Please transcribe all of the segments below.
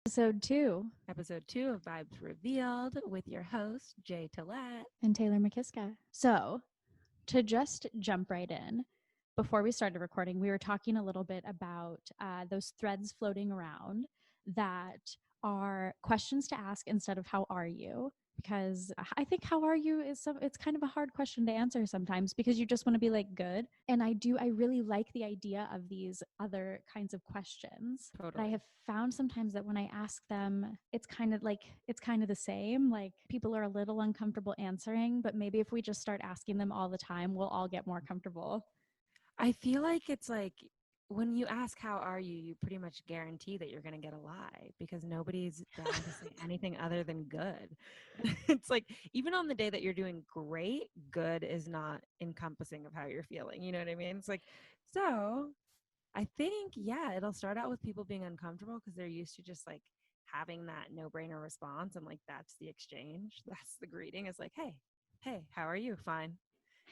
Episode 2 of Vibes Revealed with your host, Jay Tillette. And Taylor McKiska. So, to just jump right in, before we started recording, we were talking a little bit about those threads floating around that are questions to ask instead of how are you? Because I think how are you it's kind of a hard question to answer sometimes because you just want to be like good. And I really like the idea of these other kinds of questions. Totally. But I have found sometimes that when I ask them, it's kind of the same. Like people are a little uncomfortable answering, but maybe if we just start asking them all the time, we'll all get more comfortable. I feel like it's like when you ask how are you, you pretty much guarantee that you're going to get a lie because nobody's down to say anything other than good. It's like even on the day that you're doing great, good is not encompassing of how you're feeling. You know what I mean? It's like, so I think, yeah, it'll start out with people being uncomfortable because they're used to just like having that no-brainer response. And like, that's the exchange. That's the greeting. It's like, hey, how are you? Fine.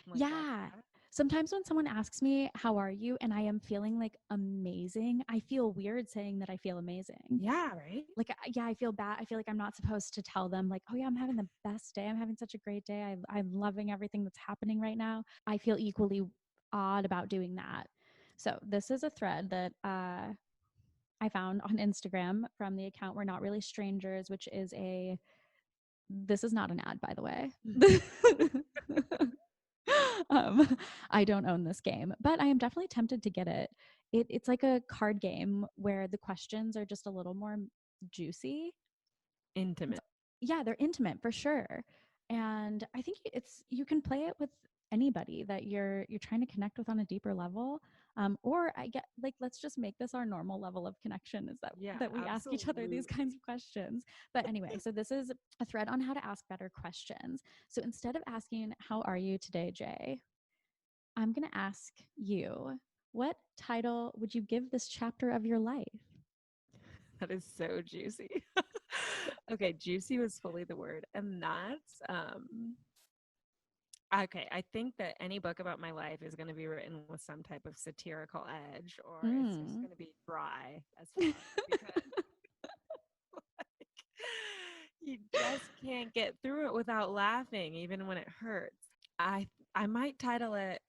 Like, yeah. Sometimes when someone asks me, how are you? And I am feeling like amazing, I feel weird saying that I feel amazing. Yeah, right. Like, yeah, I feel bad. I feel like I'm not supposed to tell them like, oh yeah, I'm having the best day. I'm having such a great day. I'm loving everything that's happening right now. I feel equally odd about doing that. So this is a thread that I found on Instagram from the account We're Not Really Strangers, which is this is not an ad, by the way. I don't own this game, but I am definitely tempted to get it. It's like a card game where the questions are just a little more juicy. Intimate. Yeah, they're intimate for sure. And I think you can play it with anybody that you're trying to connect with on a deeper level. Or I get like, let's just make this our normal level of connection is that we ask each other these kinds of questions. But anyway, so this is a thread on how to ask better questions. So instead of asking, how are you today, Jay? I'm going to ask you, what title would you give this chapter of your life? That is so juicy. Okay, juicy was fully the word. And that's okay, I think that any book about my life is going to be written with some type of satirical edge or it's just going to be dry as fuck because like, you just can't get through it without laughing even when it hurts. I might title it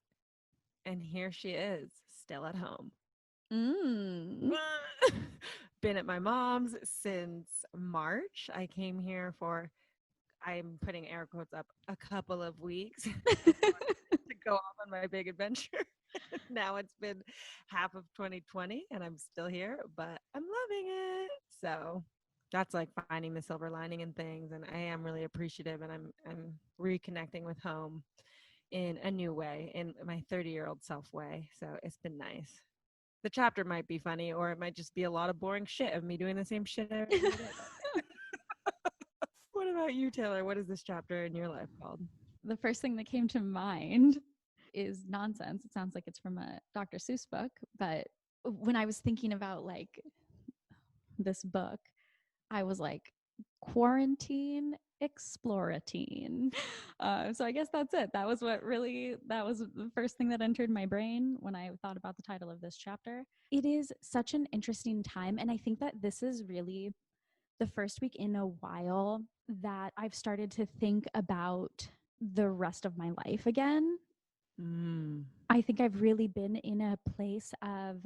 And Here She Is, Still at Home. Been at my mom's since March. I came here for, I'm putting air quotes up, a couple of weeks to go off on my big adventure. Now it's been half of 2020 and I'm still here, but I'm loving it. So that's like finding the silver lining in things. And I am really appreciative and I'm reconnecting with home in a new way, in my 30-year-old self way. So it's been nice. The chapter might be funny or it might just be a lot of boring shit of me doing the same shit every day. What about you, Taylor? What is this chapter in your life called? The first thing that came to mind is nonsense. It sounds like it's from a Dr. Seuss book, but when I was thinking about like this book, I was like, quarantine exploratine. So I guess that's it. That was the first thing that entered my brain when I thought about the title of this chapter. It is such an interesting time. And I think that this is really the first week in a while that I've started to think about the rest of my life again. I think I've really been in a place of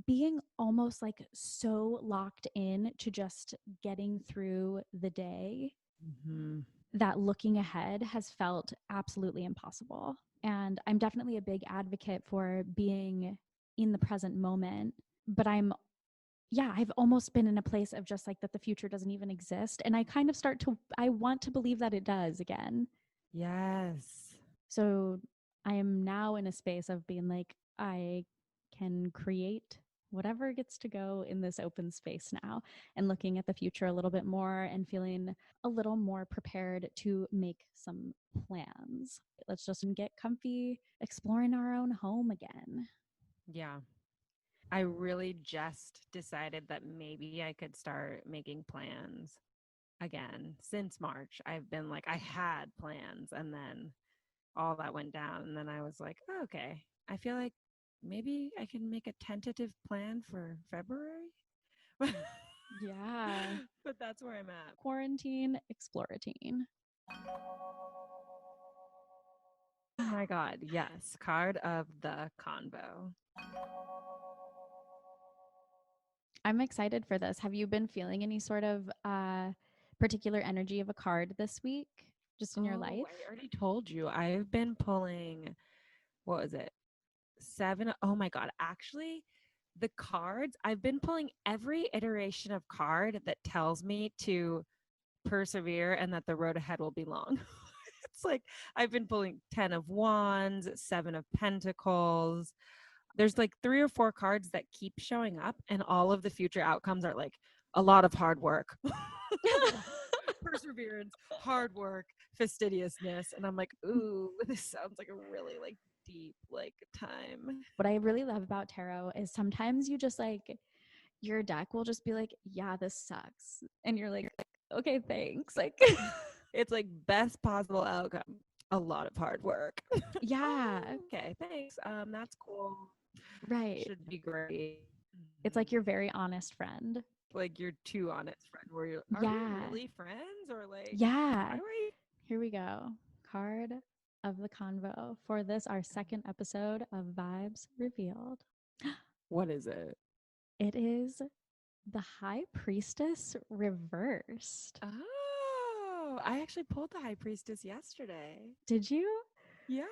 being almost like so locked in to just getting through the day that looking ahead has felt absolutely impossible. And I'm definitely a big advocate for being in the present moment, but I've almost been in a place of just like that the future doesn't even exist. And I want to believe that it does again. Yes. So I am now in a space of being like, I can create whatever gets to go in this open space now and looking at the future a little bit more and feeling a little more prepared to make some plans. Let's just get comfy, exploring our own home again. Yeah. I really just decided that maybe I could start making plans again. Since March, I've been like, I had plans and then all that went down. And then I was like, oh, okay, I feel like maybe I can make a tentative plan for February. Yeah. But that's where I'm at. Quarantine, exploratine. Oh my God. Yes. Card of the Convo. I'm excited for this. Have you been feeling any sort of particular energy of a card this week, just in your life? I already told you. I've been pulling, what was it? 7. Oh my God. Actually, the cards, I've been pulling every iteration of card that tells me to persevere and that the road ahead will be long. It's like I've been pulling 10 of Wands, 7 of Pentacles. There's like 3 or 4 cards that keep showing up, and all of the future outcomes are like a lot of hard work. Perseverance, hard work, fastidiousness. And I'm like, ooh, this sounds like a really like deep like time. What I really love about tarot is sometimes you just like, your deck will just be like, yeah, this sucks. And you're like, okay, thanks. Like, It's like best possible outcome. A lot of hard work. yeah, Okay, thanks. That's cool. right. Should be great. It's like your very honest friend. Like you're too honest friend where you're, are we Yeah. really friends or like Yeah. how do I Here we go. Card of the Convo for this, our second episode of Vibes Revealed. what is it? It is the High Priestess reversed. Oh, I actually pulled the High Priestess yesterday. Did you? Yeah.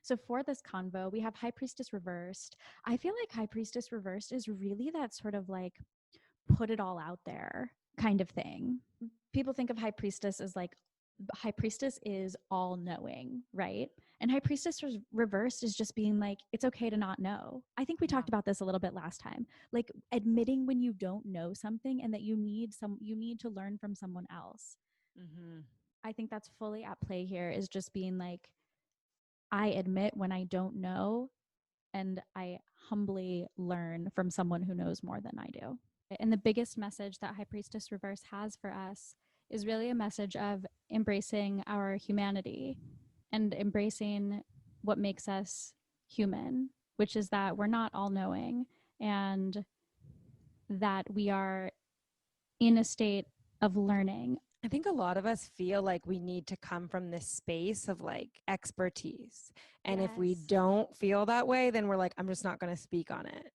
So for this convo, we have High Priestess reversed. I feel like High Priestess reversed is really that sort of like put it all out there kind of thing. People think of High Priestess as like, High Priestess is all knowing, right? And High Priestess reversed is just being like, it's okay to not know. I think we talked about this a little bit last time, like admitting when you don't know something and that you need to learn from someone else. Mm-hmm. I think that's fully at play here, is just being like, I admit when I don't know, and I humbly learn from someone who knows more than I do. And the biggest message that High Priestess Reverse has for us is really a message of embracing our humanity and embracing what makes us human, which is that we're not all knowing and that we are in a state of learning. I think a lot of us feel like we need to come from this space of like expertise. And if we Yes. don't feel that way, then we're like, I'm just not going to speak on it.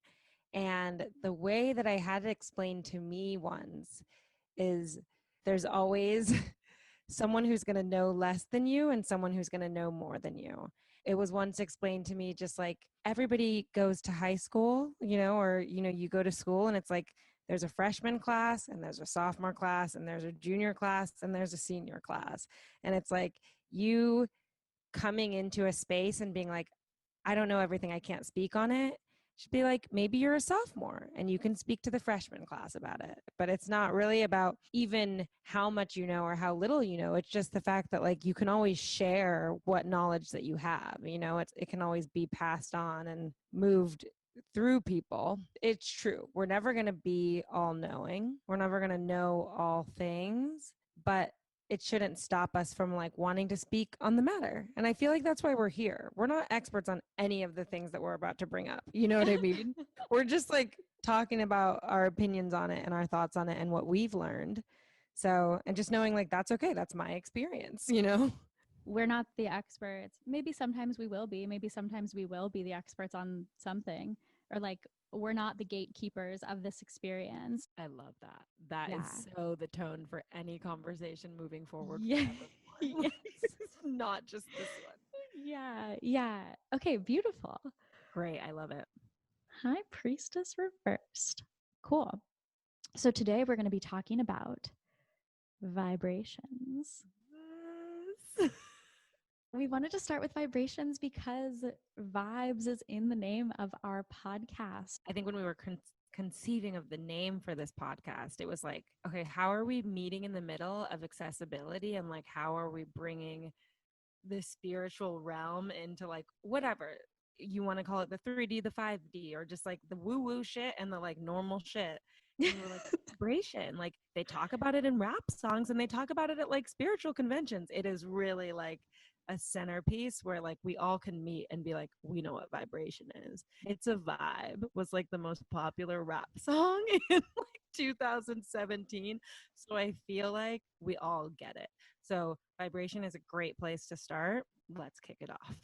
And the way that I had it explained to me once is there's always someone who's going to know less than you and someone who's going to know more than you. It was once explained to me just like everybody goes to high school, or, you go to school and it's like there's a freshman class and there's a sophomore class and there's a junior class and there's a senior class. And it's like you coming into a space and being like, I don't know everything, I can't speak on it, should be like, maybe you're a sophomore and you can speak to the freshman class about it. But it's not really about even how much you know or how little you know. It's just the fact that like you can always share what knowledge that you have. It can always be passed on and moved through people. It's true. We're never going to be all knowing. We're never going to know all things, but it shouldn't stop us from like wanting to speak on the matter. And I feel like that's why we're here. We're not experts on any of the things that we're about to bring up. You know what I mean? We're just like talking about our opinions on it and our thoughts on it and what we've learned. So, and just knowing like that's okay. That's my experience. We're not the experts. Maybe sometimes we will be. Maybe sometimes we will be the experts on something, or like we're not the gatekeepers of this experience. I love that. That Yeah. is so the tone for any conversation moving forward. Yeah. Yes. Not just this one. Yeah. Yeah. Okay. Beautiful. Great. I love it. High Priestess reversed. Cool. So today we're going to be talking about vibrations. Yes. We wanted to start with vibrations because vibes is in the name of our podcast. I think when we were conceiving of the name for this podcast, it was like, okay, how are we meeting in the middle of accessibility and like how are we bringing the spiritual realm into like whatever you want to call it, the 3D, the 5D, or just like the woo woo shit and the like normal shit. And we're like, vibration. Like they talk about it in rap songs and they talk about it at like spiritual conventions. It is really like a centerpiece where like we all can meet and be like, we know what vibration is. It's a Vibe was like the most popular rap song in like 2017. So I feel like we all get it. So vibration is a great place to start. Let's kick it off.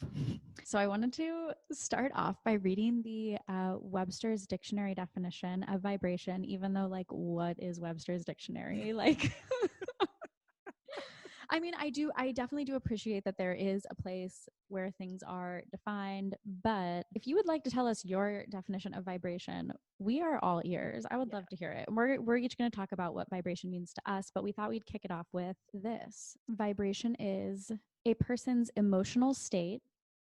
So I wanted to start off by reading the Webster's dictionary definition of vibration, even though, like, what is Webster's dictionary? Like, I mean, I definitely do appreciate that there is a place where things are defined. But if you would like to tell us your definition of vibration, we are all ears. I would love to hear it. We're each going to talk about what vibration means to us, but we thought we'd kick it off with this. Vibration is a person's emotional state,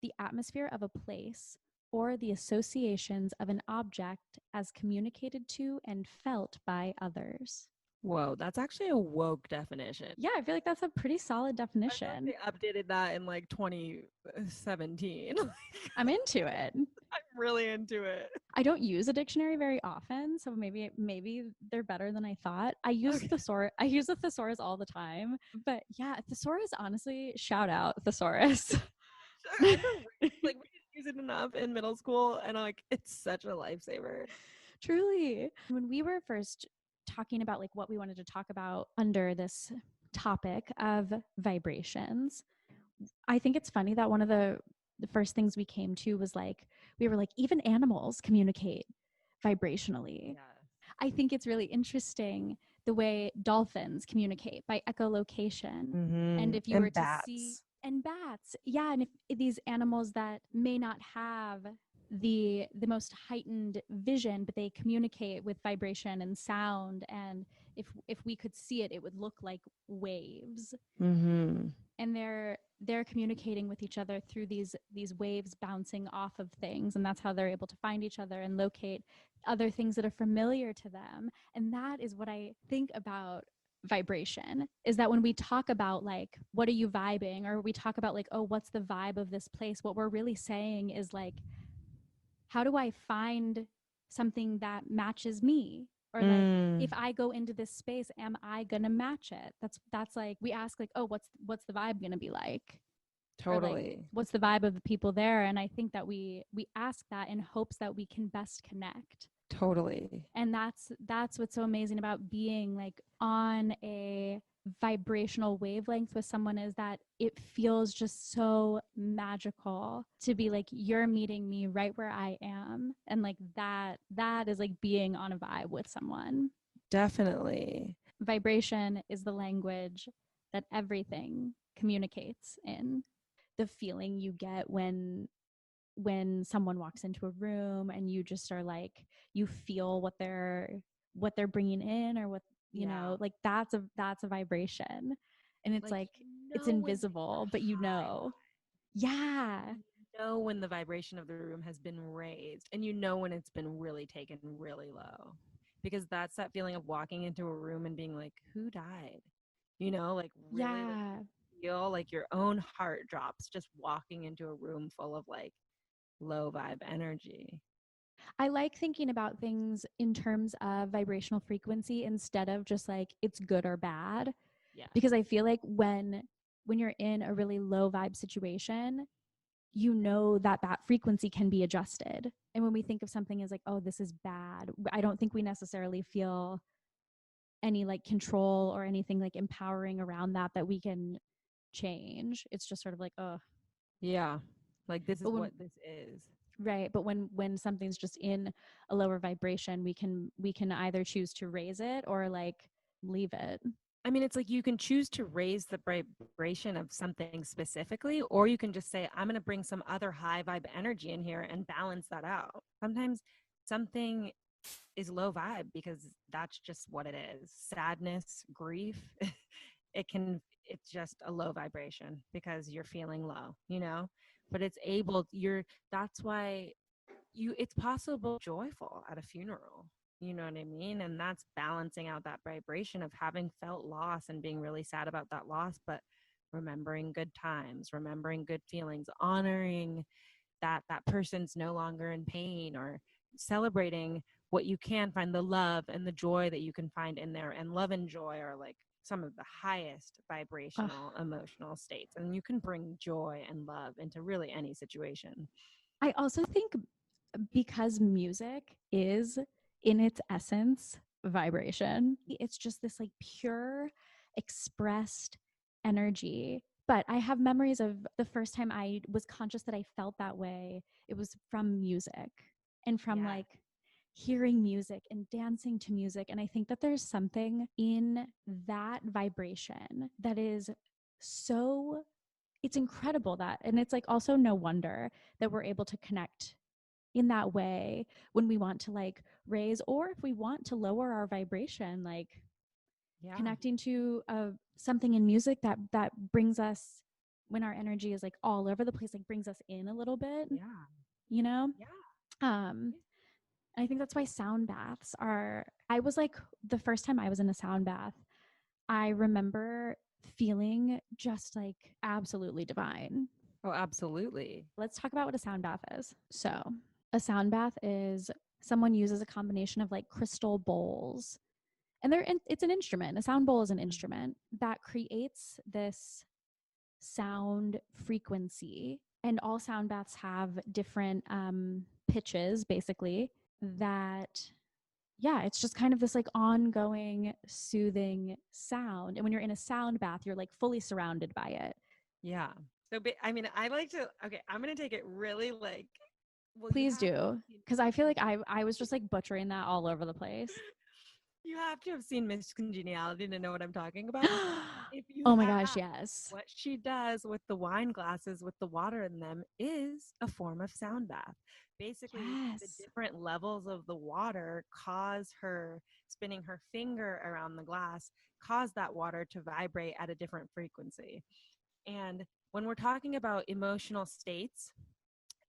the atmosphere of a place, or the associations of an object as communicated to and felt by others. Whoa, that's actually a woke definition. Yeah, I feel like that's a pretty solid I feel like definition. they updated that in like 2017. I'm into it. I'm really into it. I don't use a dictionary very often, so maybe they're better than I thought. I use I use a thesaurus all the time. But yeah, thesaurus, honestly, shout out thesaurus. Like we didn't use it enough in middle school, and like it's such a lifesaver. Truly. When we were first talking about like what we wanted to talk about under this topic of vibrations, I think it's funny that one of the first things we came to was like, we were like, even animals communicate vibrationally. Yeah. I think it's really interesting the way dolphins communicate by echolocation. Mm-hmm. And if you were to see, and bats, yeah, and if these animals that may not have the most heightened vision, but they communicate with vibration and sound, and if we could see it, it would look like waves. Mm-hmm. And they're communicating with each other through these waves bouncing off of things, and that's how they're able to find each other and locate other things that are familiar to them. And that is what I think about vibration, is that when we talk about like, what are you vibing, or we talk about like, oh, what's the vibe of this place, what we're really saying is like, how do I find something that matches me? Or like, if I go into this space, am I gonna match it? That's like, we ask like, oh, what's the vibe gonna be like? Totally. Or like, what's the vibe of the people there? And I think that we ask that in hopes that we can best connect. Totally. And that's what's so amazing about being like on a vibrational wavelength with someone, is that it feels just so magical to be like, you're meeting me right where I am. And like that is like being on a vibe with someone. Definitely. Vibration is the language that everything communicates in. The feeling you get when someone walks into a room and you just are like, you feel what they're bringing in, or what, you know, like that's a vibration. And it's like it's invisible, but you know. Yeah. You know when the vibration of the room has been raised, and you know when it's been really taken really low, because that's that feeling of walking into a room and being like, who died? You know, like really like, feel like your own heart drops just walking into a room full of like low vibe energy. I like thinking about things in terms of vibrational frequency instead of just like it's good or bad. Yeah. Because I feel like when you're in a really low vibe situation, you know that frequency can be adjusted. And when we think of something as like, oh, this is bad, I don't think we necessarily feel any like control or anything like empowering around that we can change. It's just sort of like, oh. Yeah. Like this is what this is. Right. But when something's just in a lower vibration, we can either choose to raise it or like leave it. I mean, it's like you can choose to raise the vibration of something specifically, or you can just say, I'm going to bring some other high vibe energy in here and balance that out. Sometimes something is low vibe because that's just what it is. Sadness, grief, it's just a low vibration because you're feeling low, you know? But that's why it's possible joyful at a funeral. You know what I mean? And that's balancing out that vibration of having felt loss and being really sad about that loss, but remembering good times, remembering good feelings, honoring that person's no longer in pain, or celebrating what you can find, the love and the joy that you can find in there. And love and joy are like some of the highest vibrational emotional states. And you can bring joy and love into really any situation. I also think because music is in its essence vibration. It's just this like pure expressed energy. But I have memories of the first time I was conscious that I felt that way. It was from music and from Yeah. like hearing music and dancing to music. And I think that there's something in that vibration that is so, it's incredible that, and it's like also no wonder that we're able to connect in that way when we want to like raise, or if we want to lower our vibration, like Yeah. connecting to something in music that brings us, when our energy is like all over the place, like brings us in a little bit, Yeah. you know. Yeah. um and I think that's why sound baths are, I was like, the first time I was in a sound bath, I remember feeling just like absolutely divine. Oh, absolutely. Let's talk about what a sound bath is. So a sound bath is, someone uses a combination of like crystal bowls, and it's an instrument. A sound bowl is an instrument that creates this sound frequency, and all sound baths have different pitches basically, that, yeah, it's just kind of this like ongoing soothing sound, and when you're in a sound bath you're like fully surrounded by it. Yeah. So, I mean, I like to, okay, I'm going to take it really like, well, you Please have to do, have seen because I feel like I was just like butchering that all over the place. you have to have seen Miss Congeniality to know what I'm talking about. If you Oh my gosh, have, yes. what she does with the wine glasses with the water in them is a form of sound bath. Basically, the Yes. different levels of the water cause her spinning her finger around the glass, cause that water to vibrate at a different frequency. And when we're talking about emotional states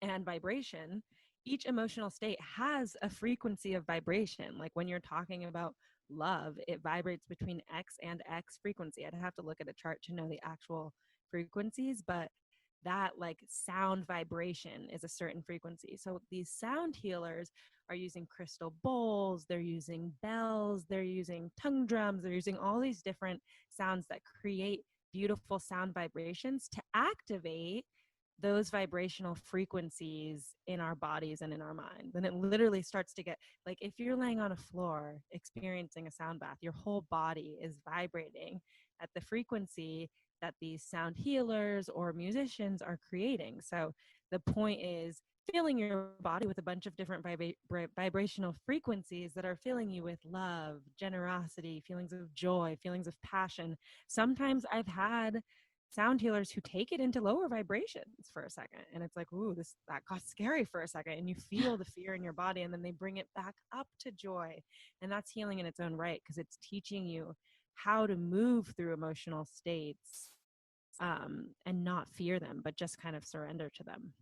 and vibration, each emotional state has a frequency of vibration. Like when you're talking about love, it vibrates between X and X frequency. I'd have to look at a chart to know the actual frequencies, but that like sound vibration is a certain frequency. So these sound healers are using crystal bowls, they're using bells, they're using tongue drums, they're using all these different sounds that create beautiful sound vibrations to activate those vibrational frequencies in our bodies and in our minds. And it literally starts to get like, if you're laying on a floor experiencing a sound bath, your whole body is vibrating at the frequency that these sound healers or musicians are creating. So the point is filling your body with a bunch of different vibrational frequencies that are filling you with love, generosity, feelings of joy, feelings of passion. Sometimes I've had sound healers who take it into lower vibrations for a second, and it's like, ooh, this that got scary for a second, and you feel the fear in your body, and then they bring it back up to joy. And that's healing in its own right, because it's teaching you how to move through emotional states, and not fear them, but just kind of surrender to them.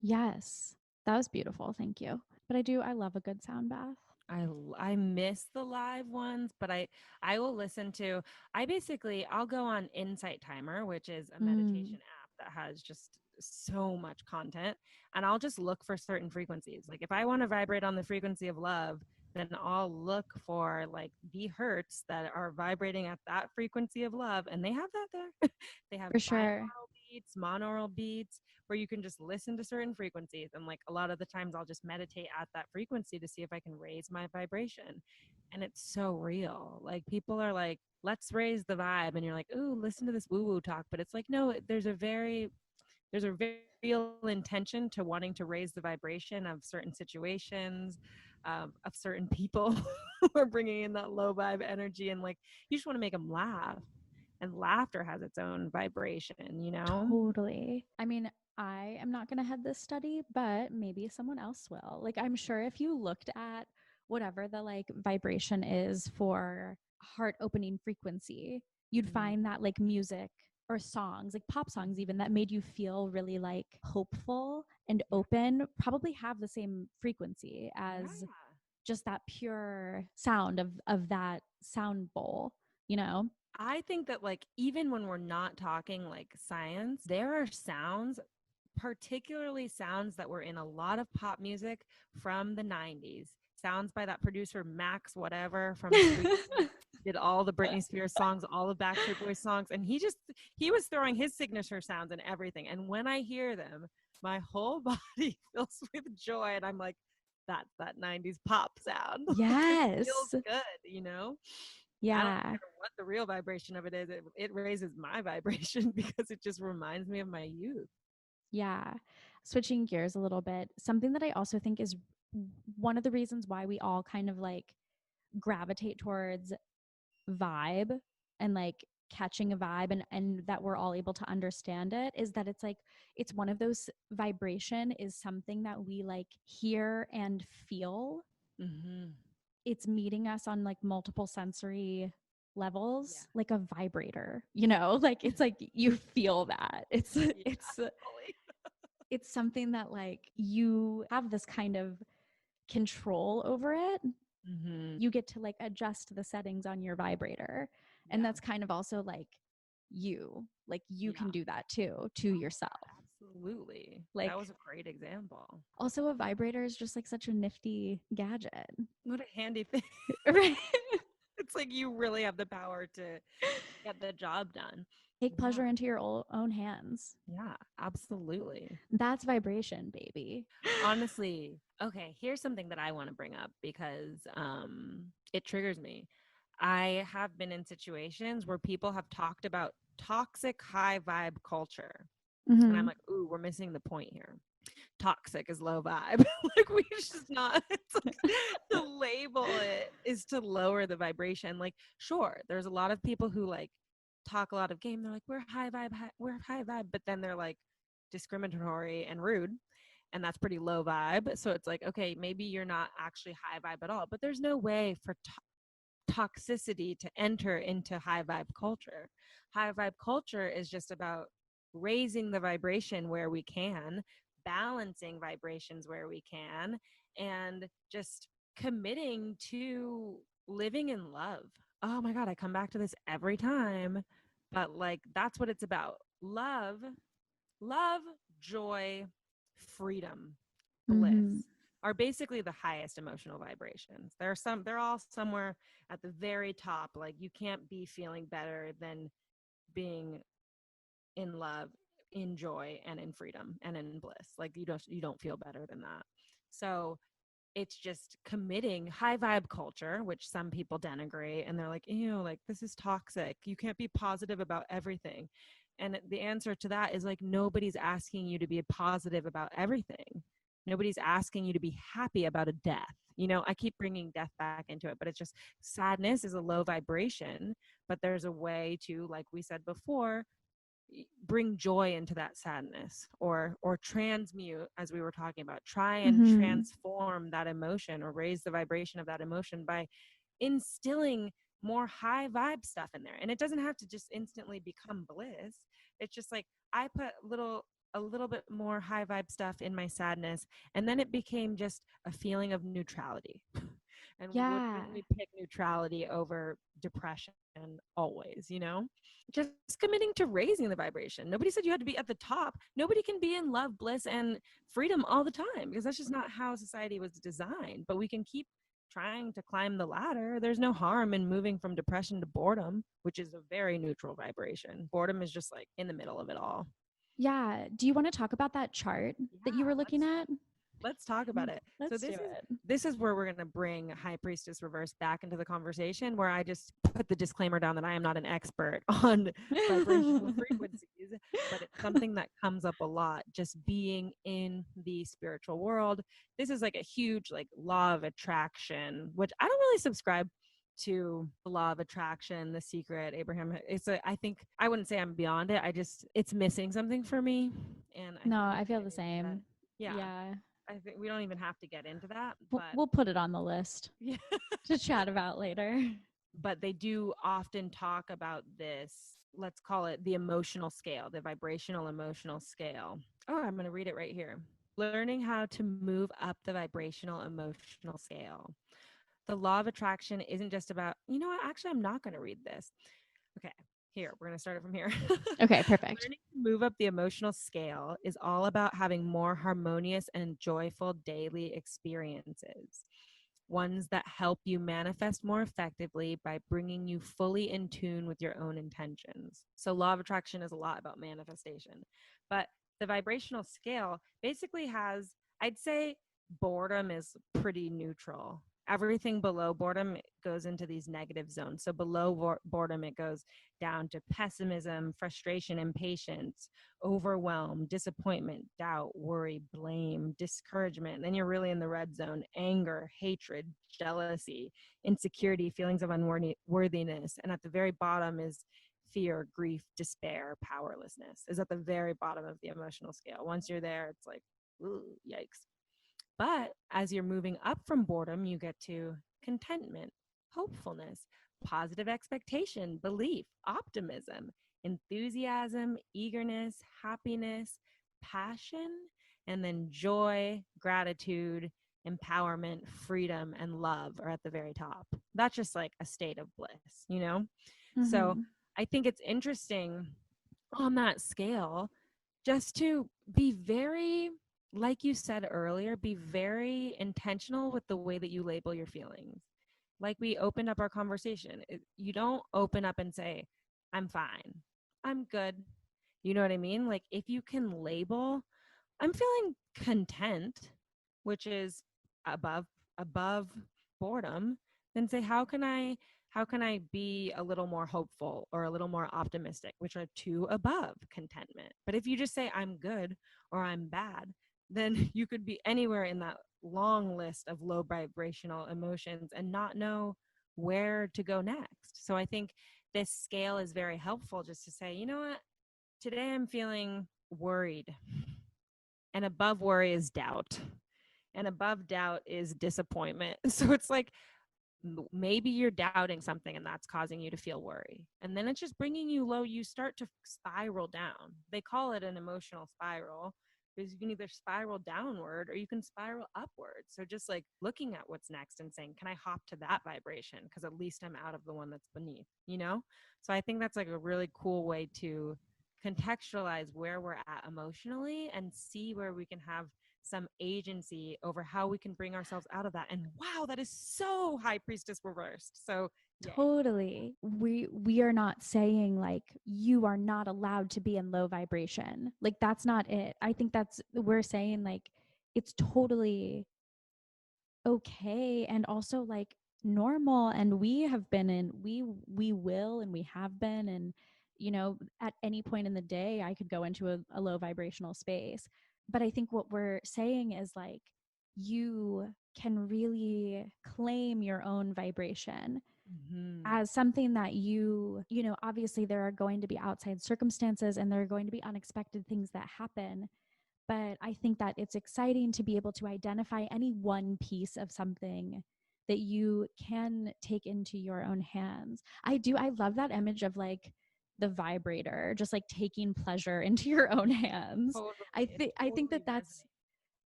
Yes. That was beautiful. Thank you. But I love a good sound bath. I miss the live ones, but I will listen to. I'll go on Insight Timer, which is a Mm, meditation app that has just so much content, and I'll just look for certain frequencies. Like if I want to vibrate on the frequency of love, then I'll look for like the hertz that are vibrating at that frequency of love, and they have that there. They have for sure. binaural beats, monaural beats, where you can just listen to certain frequencies. And like a lot of the times I'll just meditate at that frequency to see if I can raise my vibration. And it's so real. Like people are like, let's raise the vibe. And you're like, ooh, listen to this woo woo talk. But it's like, no, there's a very real intention to wanting to raise the vibration of certain situations, of certain people who are bringing in that low vibe energy. And like, you just want to make them laugh. And laughter has its own vibration, you know? Totally. I mean, I am not going to head this study, but maybe someone else will. Like, I'm sure if you looked at whatever the like vibration is for heart opening frequency, you'd Mhm. find that like music or songs, like pop songs, even that made you feel really like hopeful and Yeah. open, probably have the same frequency Yeah. as just that pure sound of that sound bowl, you know? I think that like even when we're not talking like science, there are sounds, particularly sounds that were in a lot of pop music from the 90s. Sounds by that producer Max whatever from Sweden. Did all the Britney Spears songs, all the Backstreet Boys songs, and he was throwing his signature sounds and everything. And when I hear them, my whole body fills with joy, and I'm like, that's that 90s pop sound. Like, it feels Yes. good, you know? I don't Yeah. care what the real vibration of it is. It raises my vibration because it just reminds me of my youth. Yeah. Switching gears a little bit, something that I also think is one of the reasons why we all kind of like gravitate towards vibe and like catching a vibe and that we're all able to understand it is that it's like it's one of those vibration is something that we like hear and feel. Mm-hmm. It's meeting us on like multiple sensory Yeah. levels like a vibrator, you know, like it's like you feel that it's Yeah, it's fully. it's something that like you have this kind of control over it. Mm-hmm. You get to like adjust the settings on your vibrator. And Yeah. that's kind of also like you Yeah. can do that too to yourself. Absolutely. That Like was a great example. also a vibrator is just like such a nifty gadget. What a handy thing. Right. It's like you really have the power to get the job done. Take Yeah. pleasure into your own hands. Yeah, absolutely. That's vibration, baby. Honestly, okay, here's something that I want to bring up because it triggers me. I have been in situations where people have talked about toxic high vibe culture. And I'm Mm-hmm. like, ooh, we're missing the point here. Toxic is low vibe. Like, we should not, it's like, to label it is to lower the vibration. Like, sure, there's a lot of people who like talk a lot of game. They're like, we're high vibe, but then they're like discriminatory and rude. And that's pretty low vibe. So it's like, okay, maybe you're not actually high vibe at all, but there's no way for toxicity to enter into high vibe culture. High vibe culture is just about raising the vibration where we can, balancing vibrations where we can, and just committing to living in love. Oh my God, I come back to this every time. But like, that's what it's about. Love, joy, freedom, Mm-hmm. bliss are basically the highest emotional vibrations. They're all somewhere at the very top. Like, you can't be feeling better than being in love, in joy, and in freedom and in bliss. Like, you don't feel better than that. So it's just committing high vibe culture, which some people denigrate and they're like, ew, like, this is toxic. You can't be positive about everything. And the answer to that is like, nobody's asking you to be positive about everything. Nobody's asking you to be happy about a death. I keep bringing death back into it, but it's just sadness is a low vibration. But there's a way to, like we said before, bring joy into that sadness, or transmute, as we were talking about, try and Mm-hmm. transform that emotion or raise the vibration of that emotion by instilling more high vibe stuff in there. And it doesn't have to just instantly become bliss. It's just like, I put a little bit more high vibe stuff in my sadness, and then it became just a feeling of neutrality. And Yeah. wouldn't we pick neutrality over depression always? Just committing to raising the vibration. Nobody said you had to be at the top. Nobody can be in love, bliss, and freedom all the time, because that's just not how society was designed. But we can keep trying to climb the ladder. There's no harm in moving from depression to boredom, which is a very neutral vibration. Boredom is just like in the middle of it all. Yeah. Do you want to talk about that chart that you Yeah, were looking at? let's talk about it. So Let's do this is it. this is where we're going to bring High Priestess Reverse back into the conversation, where I just put the disclaimer down that I am not an expert on vibrational frequencies, but it's something that comes up a lot, just being in the spiritual world. This is like a huge like law of attraction, which I don't really subscribe to. The law of attraction, The Secret, Abraham. I think I wouldn't say I'm beyond it. It's missing something for me, and I No, think we I can feel get the into that. same. Yeah, Yeah. I think we don't even have to get into that, We'll, but we'll put it on the list yeah. to chat about later. But they do often talk about this, let's call it the emotional scale, the vibrational emotional scale. Oh, I'm going to read it right here. Learning how to move up the vibrational emotional scale. The law of attraction isn't just about, what? Actually, I'm not going to read this. Okay, here, we're going to start it from here. Okay, perfect. Learning to move up the emotional scale is all about having more harmonious and joyful daily experiences, ones that help you manifest more effectively by bringing you fully in tune with your own intentions. So, law of attraction is a lot about manifestation, but the vibrational scale basically has, I'd say, boredom is pretty neutral. Everything below boredom goes into these negative zones. So below boredom, it goes down to pessimism, frustration, impatience, overwhelm, disappointment, doubt, worry, blame, discouragement. Then you're really in the red zone: anger, hatred, jealousy, insecurity, feelings of unworthiness. And at the very bottom is fear, grief, despair, powerlessness, is at the very bottom of the emotional scale. Once you're there, it's like, ooh, yikes. But as you're moving up from boredom, you get to contentment, hopefulness, positive expectation, belief, optimism, enthusiasm, eagerness, happiness, passion, and then joy, gratitude, empowerment, freedom, and love are at the very top. That's just like a state of bliss, you know? So Mm-hmm. I think it's interesting on that scale just to be very, like you said earlier, be very intentional with the way that you label your feelings. Like we opened up our conversation, you don't open up and say, I'm fine, I'm good. You know what I mean? Like if you can label, I'm feeling content, which is above above boredom, then say how can I be a little more hopeful or a little more optimistic, which are two above contentment. But if you just say I'm good or I'm bad, then you could be anywhere in that long list of low vibrational emotions and not know where to go next. So I think this scale is very helpful just to say, you know what, today I'm feeling worried. And above worry is doubt. And above doubt is disappointment. So it's like maybe you're doubting something and that's causing you to feel worry. And then it's just bringing you low. You start to spiral down. They call it an emotional spiral because you can either spiral downward or you can spiral upward. So just like looking at what's next and saying, can I hop to that vibration? Because at least I'm out of the one that's beneath, you know? So I think that's like a really cool way to contextualize where we're at emotionally and see where we can have some agency over how we can bring ourselves out of that. And wow, that is so high priestess reversed. So yay. Totally. We are not saying like you are not allowed to be in low vibration. Like that's not it. I think that's we're saying like it's totally okay and also like normal, and we have been in we will and we have been, and you know at any point in the day I could go into a low vibrational space. But I think what we're saying is like you can really claim your own vibration Mm-hmm. as something that you know obviously there are going to be outside circumstances and there are going to be unexpected things that happen, but I think that it's exciting to be able to identify any one piece of something that you can take into your own hands. I love that image of like the vibrator just like taking pleasure into your own hands. Totally. I It think I think totally that that's resonates.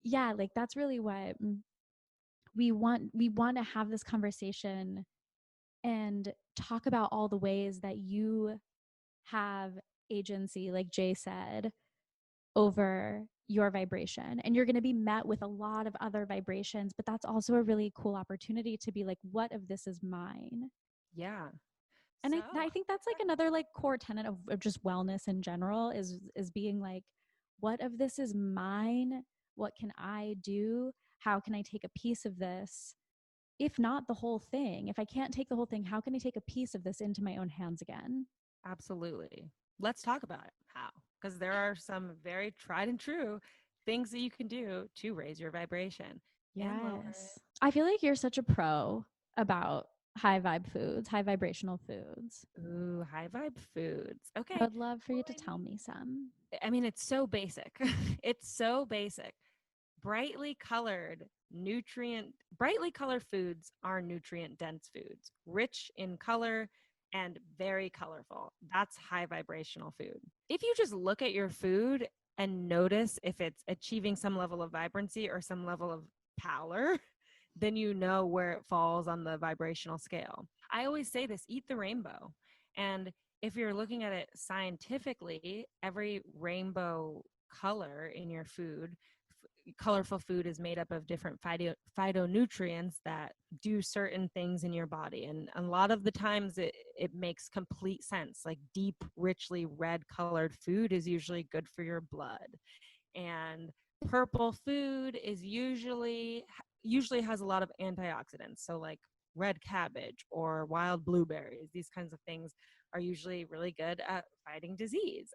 yeah, like that's really what we want to have this conversation and talk about all the ways that you have agency, like Jay said, over your vibration. And you're going to be met with a lot of other vibrations, but that's also a really cool opportunity to be like, what of this is mine? Yeah. And So I think that's like another like core tenet of just wellness in general is being like, what of this is mine? What can I do? How can I take a piece of this? If not the whole thing, if I can't take the whole thing, how can I take a piece of this into my own hands again? absolutely. Let's talk about it. How? Because there are some very tried and true things that you can do to raise your vibration and lower it. Yes. I feel like you're such a pro about high vibe foods, high vibrational foods. Ooh, high vibe foods. I Okay. would love for Well, you to tell me some. I mean, it's so basic. It's so basic. Brightly colored foods are nutrient dense foods, rich in color and very colorful. That's high vibrational food. If you just look at your food and notice if it's achieving some level of vibrancy or some level of pallor, then you know where it falls on the vibrational scale. I always say this: eat the rainbow. And if you're looking at it scientifically, every rainbow color in your food, colorful food, is made up of different phytonutrients that do certain things in your body. And a lot of the times it makes complete sense. Like deep, richly red colored food is usually good for your blood. And Purple food is usually has a lot of antioxidants. So like red cabbage or wild blueberries, these kinds of things are usually really good at fighting disease.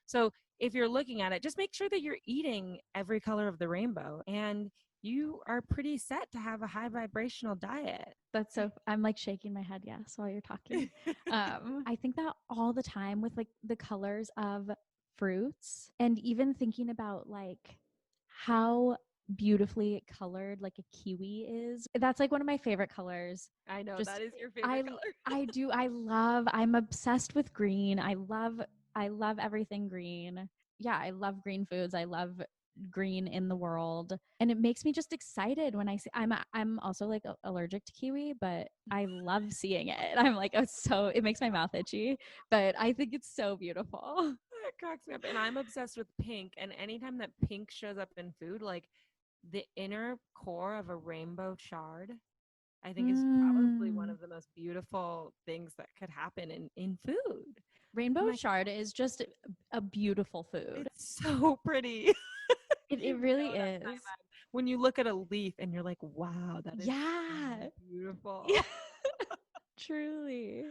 So if you're looking at it, just make sure that you're eating every color of the rainbow, and you are pretty set to have a high vibrational diet. That's so I'm like shaking my head yes while you're talking. I think that all the time with like the colors of fruits, and even thinking about like how beautifully colored like a kiwi is. That's like one of my favorite colors. I know Just that is your favorite color. I'm obsessed with green. I love everything green. Yeah, I love green foods. I love green in the world, and it makes me just excited when I see. I'm also like allergic to kiwi, but I love seeing it. I'm like, oh, so it makes my mouth itchy, but I think it's so beautiful. It cracks me up. And I'm obsessed with pink. And anytime that pink shows up in food, like the inner core of a rainbow shard, I think is probably one Mm. of the most beautiful things that could happen in food. I'm Rainbow like, chard is just a beautiful food. it's so pretty. It You really know that is. when you look at a leaf and you're like, wow, that is so Yeah. beautiful. Truly.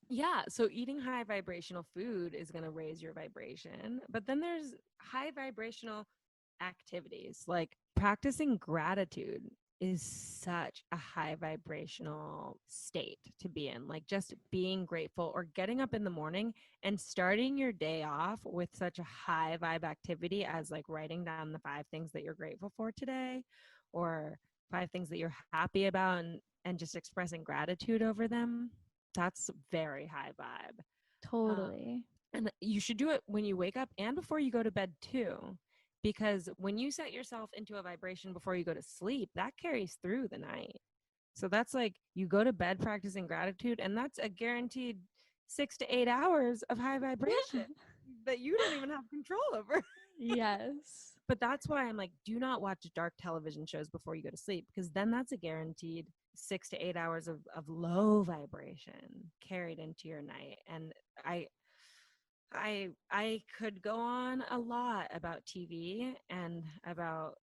Yeah, so eating high vibrational food is going to raise your vibration. But then there's high vibrational activities like practicing gratitude is such a high vibrational state to be in. Like just being grateful or getting up in the morning and starting your day off with such a high vibe activity as like writing down the 5 things that you're grateful for today, or 5 things that you're happy about, and just expressing gratitude over them. That's very high vibe. Totally. And you should do it when you wake up and before you go to bed too. Because when you set yourself into a vibration before you go to sleep, that carries through the night. So that's like you go to bed practicing gratitude, and that's a guaranteed 6 to 8 hours of high vibration that you don't even have control over. Yes. But that's why I'm like, do not watch dark television shows before you go to sleep, because then that's a guaranteed 6 to 8 hours of low vibration carried into your night. And I I could go on a lot about TV and about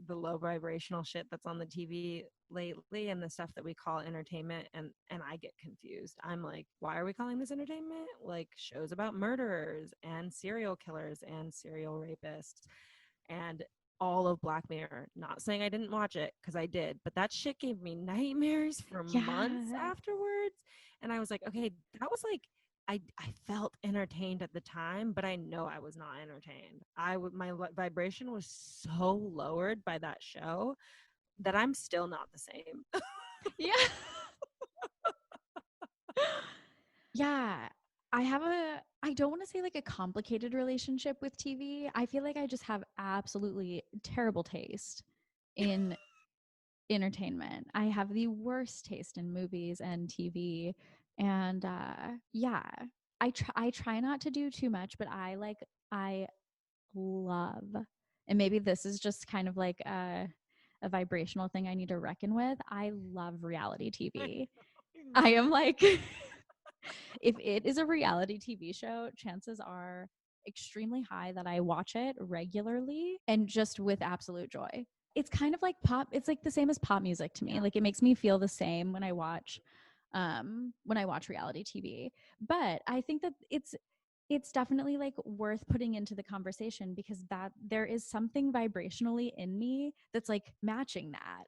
the low vibrational shit that's on the TV lately and the stuff that we call entertainment, and I get confused. I'm like, why are we calling this entertainment? Like shows about murderers and serial killers and serial rapists and all of Black Mirror. Not saying I didn't watch it, because I did, but that shit gave me nightmares for months Yeah. afterwards. And I was like, okay, that was like I felt entertained at the time, but I know I was not entertained. My vibration was so lowered by that show that I'm still not the same. Yeah. Yeah. I don't want to say like a complicated relationship with TV. I feel like I just have absolutely terrible taste in entertainment. I have the worst taste in movies and TV. And yeah, I try not to do too much, but I love, and maybe this is just kind of like a vibrational thing I need to reckon with. I love reality TV. I am like, if it is a reality TV show, chances are extremely high that I watch it regularly and just with absolute joy. It's kind of like pop, it's like the same as pop music to me. Yeah. Like it makes me feel the same when I watch reality TV. But I think that it's definitely like worth putting into the conversation, because that there is something vibrationally in me that's like matching that,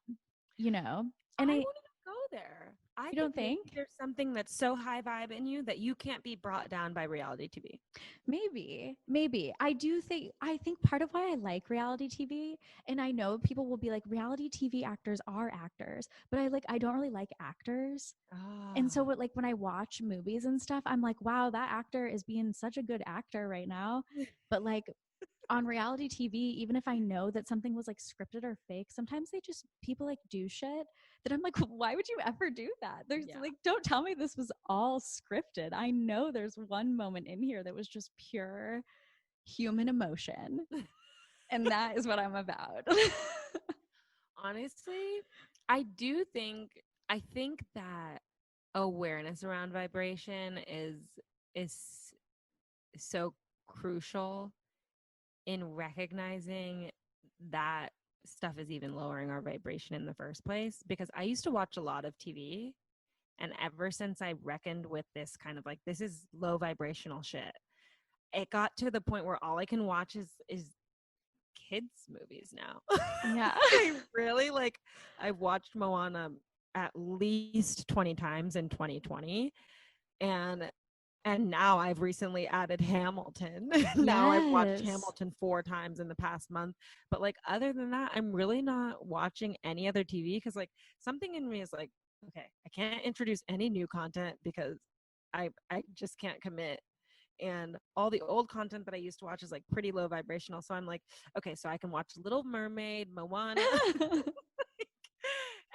you know? I And won't I even go there. I You think don't maybe think? there's something that's so high vibe in you that you can't be brought down by reality TV. Maybe. I think part of why I like reality TV, and I know people will be like, reality TV actors are actors, but I don't really like actors. And so Oh. what, like when I watch movies and stuff, I'm like, wow, that actor is being such a good actor right now. But like on reality TV, even if I know that something was like scripted or fake, sometimes people like do shit that I'm like, why would you ever do that? There's Yeah. like, don't tell me this was all scripted. I know there's one moment in here that was just pure human emotion. And that is what I'm about. Honestly, I think that awareness around vibration is so crucial in recognizing that stuff is even lowering our vibration in the first place. Because I used to watch a lot of TV, and ever since I reckoned with this kind of like, this is low vibrational shit, it got to the point where all I can watch is kids movies now. Yeah. I really like, I've watched Moana at least 20 times in 2020, and now I've recently added Hamilton. Now I've watched Yes. Hamilton 4 times in the past month. But like, other than that, I'm really not watching any other TV, because like something in me is like, okay, I can't introduce any new content because I just can't commit. And all the old content that I used to watch is like pretty low vibrational. So I'm like, okay, so I can watch Little Mermaid, Moana.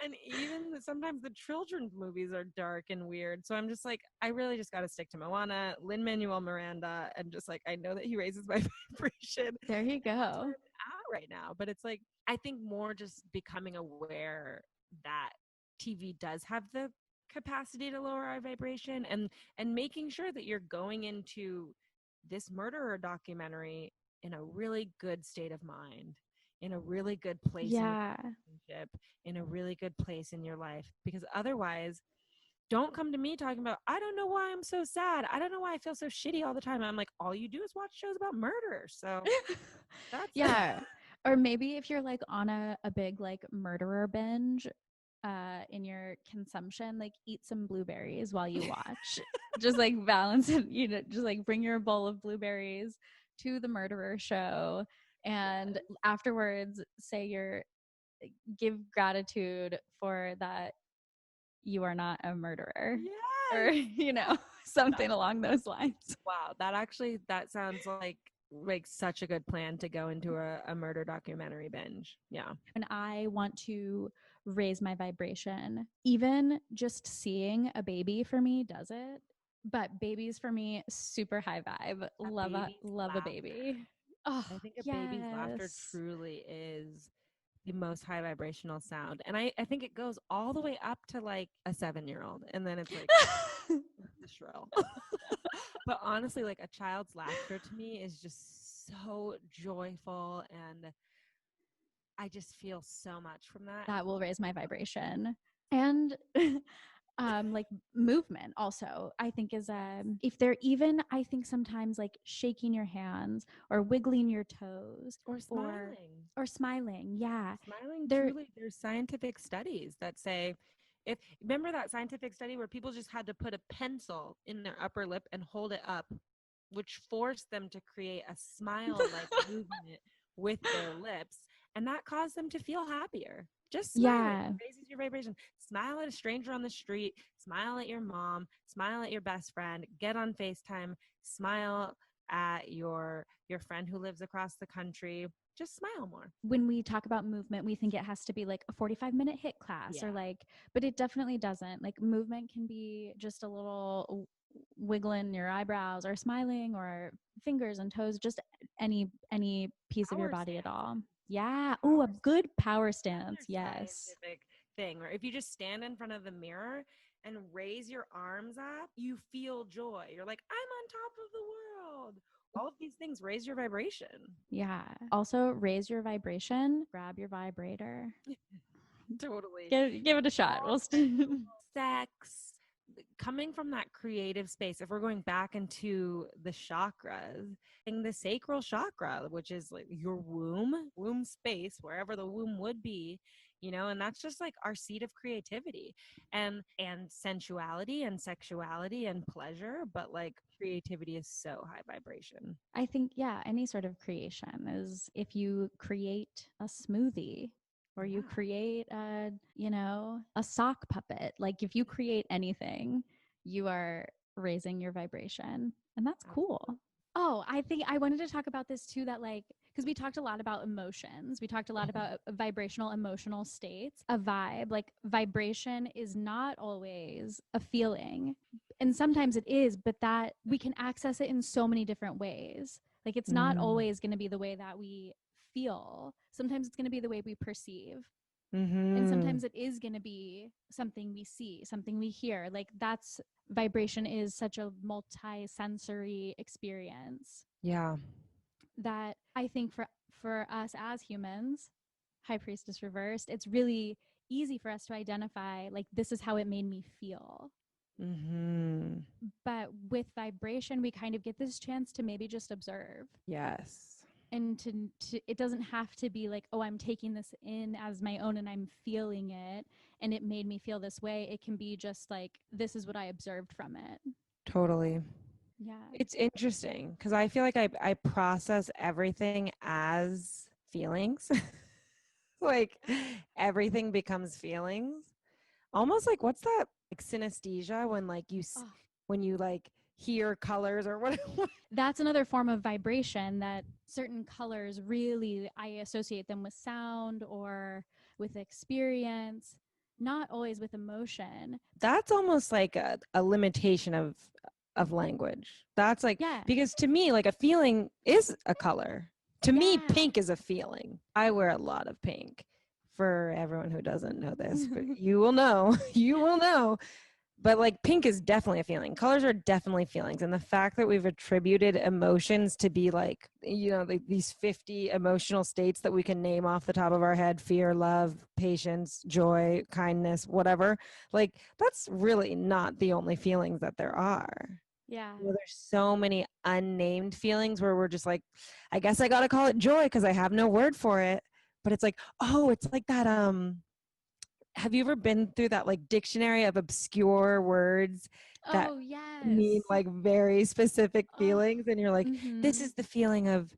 And even sometimes the children's movies are dark and weird. So I'm just like, I really just got to stick to Moana, Lin-Manuel Miranda, and just like, I know that he raises my vibration. There you That's where go. I'm at right now. But it's like, I think more just becoming aware that TV does have the capacity to lower our vibration, and making sure that you're going into this murderer documentary in a really good state of mind, in a really good place in your Yeah. relationship, in a really good place in your life. Because otherwise, don't come to me talking about, I don't know why I'm so sad, I don't know why I feel so shitty all the time. I'm like, all you do is watch shows about murder. So that's Yeah. Or maybe if you're like on a big like murderer binge in your consumption, like eat some blueberries while you watch. Just like balance it, you know, just like bring your bowl of blueberries to the murderer show, and yes. afterwards say your give gratitude for that you are not a murderer, or Yes. you know, something That's, along those lines. wow, that actually, that sounds like such a good plan to go into a murder documentary binge. Yeah. And I want to raise my vibration. Even just seeing a baby for me does it. But babies for me, super high vibe. A baby's Love a laughter. baby. Oh, I think a baby's laughter yes. truly is the most high vibrational sound. And I think it goes all the way up to like a 7-year-old. And then it's like the shrill. But honestly, like a child's laughter to me is just so joyful. And I just feel so much from that. That will raise my vibration. And like movement also I think is if they're even, I think sometimes like shaking your hands or wiggling your toes Or or smiling. smiling. Yeah. Smiling, They're truly, there's scientific studies that say, if remember that scientific study where people just had to put a pencil in their upper lip and hold it up, which forced them to create a smile like movement with their lips, and that caused them to feel happier. Just smiling yeah. raises your vibration. Smile at a stranger on the street, smile at your mom, smile at your best friend, get on FaceTime, smile at your friend who lives across the country. Just smile more. When we talk about movement, we think it has to be like a 45-minute hit class Yeah. or like, but it definitely doesn't. Like movement can be just a little wiggling your eyebrows or smiling or fingers and toes, just any piece of your Power body at stance. all. Yeah. Oh, a Power good power Another stance. Yes. scientific thing where if you just stand in front of the mirror and raise your arms up, you feel joy. You're like, I'm on top of the world. All of these things raise your vibration. Yeah. Also, raise your vibration. Grab your vibrator. Totally. Give it a shot. All We'll sex, coming from that creative space, if we're going back into the chakras, and the sacral chakra, which is like your womb space, wherever the womb would be, and that's just like our seat of creativity and sensuality and sexuality and pleasure. But like creativity is so high vibration. I think, yeah, any sort of creation is if you create a smoothie or you Yeah, create a sock puppet, like if you create anything, you are raising your vibration. And that's cool. absolutely. Oh, I think I wanted to talk about this too, that like, because we talked a lot about emotions. We talked a lot about vibrational emotional states. A vibe, like vibration is not always a feeling. And sometimes it is, but that we can access it in so many different ways. Like it's not always going to be the way that we feel. Sometimes it's going to be the way we perceive. And Mm-hmm. sometimes it is going to be something we see, something we hear. Like that's vibration is such a multi-sensory experience Yeah. that I think for us as humans, High Priestess reversed, it's really easy for us to identify, like, this is how it made me feel. Mm-hmm. But with vibration, we kind of get this chance to maybe just observe. Yes. And to it doesn't have to be like, oh, I'm taking this in as my own and I'm feeling it and it made me feel this way. It can be just like, this is what I observed from it. Totally. Yeah. It's interesting because I feel like I process everything as feelings. Like everything becomes feelings. Almost like what's that like synesthesia when like Oh, when you like hear colors or whatever. that's another form of vibration, that certain colors really, I associate them with sound or with experience, not always with emotion. That's almost like a limitation of language. That's like Yeah. because to me like a feeling is a color. To me Yeah. pink is a feeling. I wear a lot of pink. For everyone who doesn't know this, but you will know. You will know. But like pink is definitely a feeling. Colors are definitely feelings. And the fact that we've attributed emotions to be like, like these 50 emotional states that we can name off the top of our head: fear, love, patience, joy, kindness, whatever. Like that's really not the only feelings that there are. Yeah. There's so many unnamed feelings where we're just like, I guess I got to call it joy because I have no word for it. But it's like, oh, it's like that have you ever been through that like dictionary of obscure words that Oh, yes. mean like very specific Oh. feelings and you're like this Mm-hmm. is the feeling of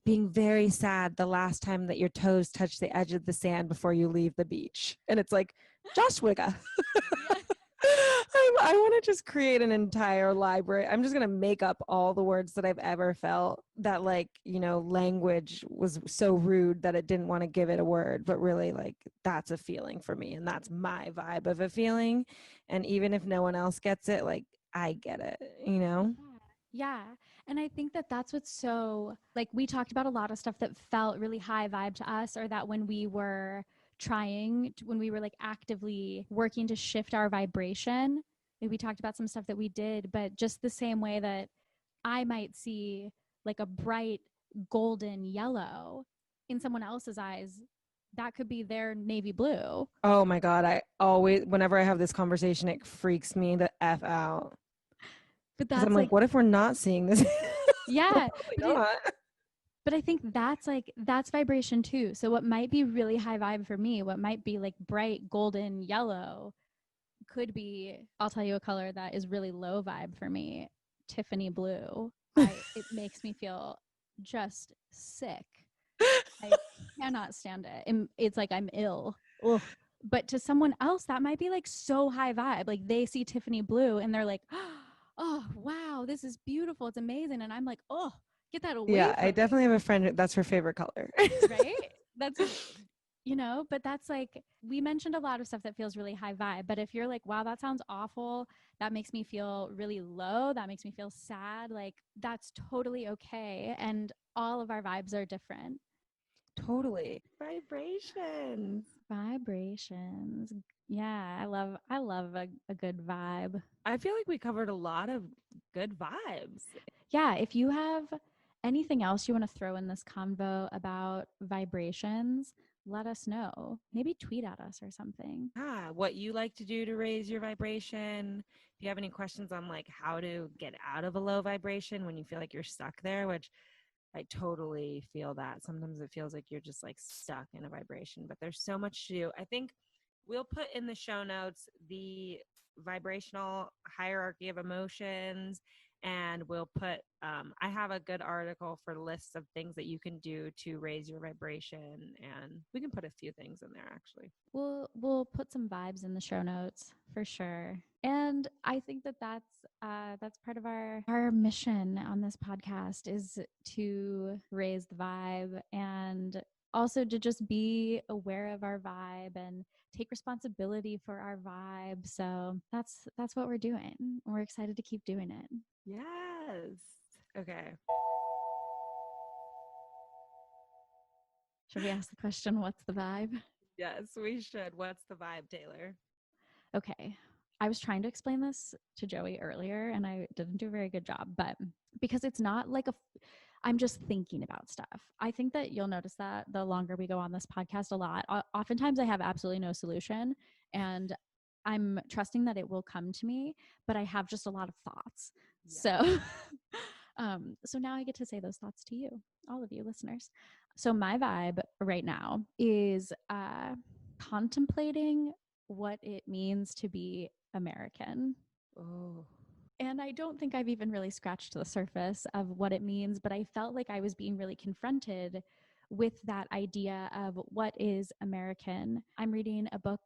being very sad the last time that your toes touch the edge of the sand before you leave the beach, and it's like Josh Wigga. Yeah. I want to just create an entire library. I'm just going to make up all the words that I've ever felt that like, language was so rude that it didn't want to give it a word, but really like that's a feeling for me and that's my vibe of a feeling. And even if no one else gets it, like I get it. Yeah. And I think that that's what's so, like, we talked about a lot of stuff that felt really high vibe to us, or that when we were when we were like actively working to shift our vibration, like, we talked about some stuff that we did, but just the same way that I might see like a bright golden yellow in someone else's eyes, that could be their navy blue. Oh my God. I always, whenever I have this conversation, it freaks me the F out. But Because I'm that's like, like, what if we're not seeing this? We're yeah, probably but not. but I think that's like, that's vibration too. So what might be really high vibe for me, what might be like bright golden yellow, could be, I'll tell you a color that is really low vibe for me, Tiffany blue. It makes me feel just sick. I cannot stand it. It's like I'm ill. Ugh. But to someone else, that might be like so high vibe. Like they see Tiffany blue and they're like, oh, wow, this is beautiful. It's amazing. And I'm like, oh, get that away Yeah, I from me. definitely have a friend that's her favorite color. Right? That's, but that's like, we mentioned a lot of stuff that feels really high vibe. But if you're like, wow, that sounds awful, that makes me feel really low, that makes me feel sad, like that's totally okay. And all of our vibes are different. Totally. Vibrations. Vibrations. Yeah, I love a good vibe. I feel like we covered a lot of good vibes. Yeah, if you have anything else you want to throw in this convo about vibrations, let us know. Maybe tweet at us or something. Yeah, what you like to do to raise your vibration. If you have any questions on like how to get out of a low vibration when you feel like you're stuck there, which I totally feel that. Sometimes it feels like you're just like stuck in a vibration, but there's so much to do. I think we'll put in the show notes the vibrational hierarchy of emotions, and we'll put I have a good article for lists of things that you can do to raise your vibration, and we can put a few things in there actually. We'll put some vibes in the show notes for sure. And I think that that's part of our mission on this podcast, is to raise the vibe and also to just be aware of our vibe and take responsibility for our vibe. So that's what we're doing. We're excited to keep doing it. Yes. Okay. Should we ask the question, what's the vibe? Yes, we should. What's the vibe, Taylor? Okay. I was trying to explain this to Joey earlier and I didn't do a very good job, but because it's not like I'm just thinking about stuff. I think that you'll notice that the longer we go on this podcast a lot. Oftentimes I have absolutely no solution, and I'm trusting that it will come to me, but I have just a lot of thoughts. Yeah. So so now I get to say those thoughts to you, all of you listeners. So my vibe right now is contemplating what it means to be American. Oh. And I don't think I've even really scratched the surface of what it means, but I felt like I was being really confronted with that idea of what is American. I'm reading a book